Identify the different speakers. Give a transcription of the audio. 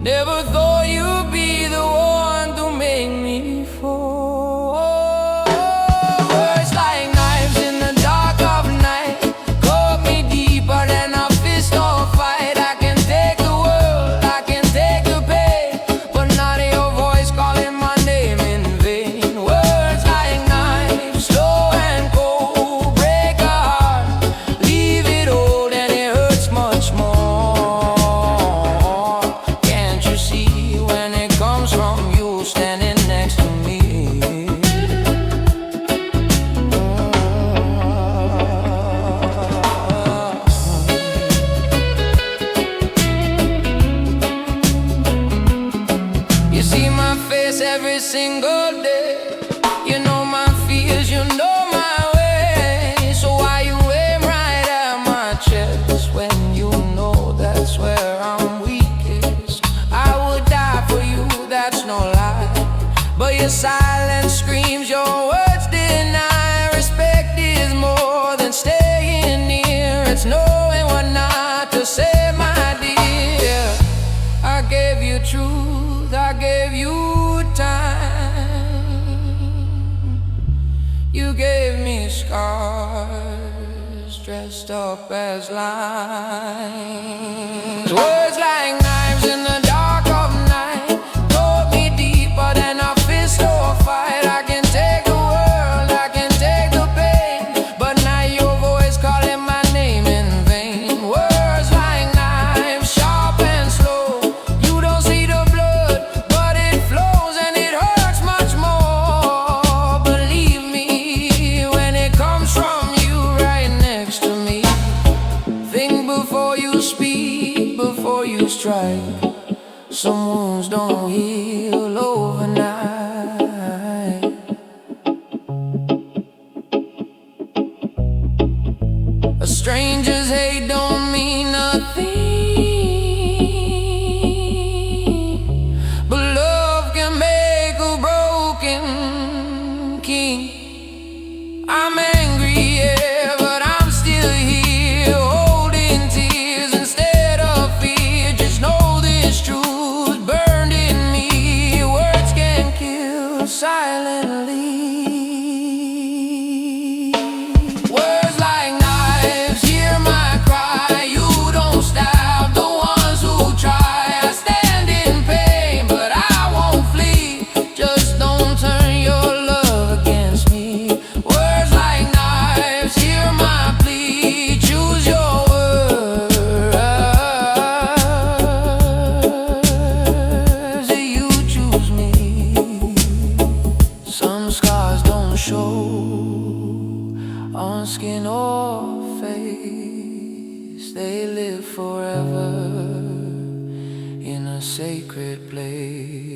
Speaker 1: Never thought you'd be the one to make me fall. Words like knives in the dark of night cut me deeper than a fist or fight. I can take the world, I can take the pain, but not your voice calling my name in vain. Words like knives, slow and cold, break a heart, leave it old, and it hurts much more. When it comes from you standing next to me, you see my face every single day. You know my fears, you know my way. So why you aim right at my chest when you know that's where I'm weakest? That's no lie, but your silence screams, your words deny. Respect is more than staying near, it's knowing what not to say, my dear. I gave you truth, I gave you time. You gave me scars dressed up as lines. Words like knives in the dark of night, than a fist or a fight. I can take the world, I can take the pain, but not your voice calling my name in vain. Words like knives, sharp and slow. You don't see the blood, but it flows and it hurts much more. Believe me, when it comes from you right next to me. Think before you speak, before you strike. Some wounds don't heal overnight. A stranger's hate don't mean nothing, but love can make a broken king. I'm angry, yeah, but I'm still here, holding tears instead of fear. Just know this truth silently. Words like knives, hear my cry. You don't stop the ones who try. I stand in pain, but I won't flee. Just don't turn your love against me. Words like knives, hear my plea. Choose your words, you choose me. Some scars don't show on skin or face. They live forever in a sacred place.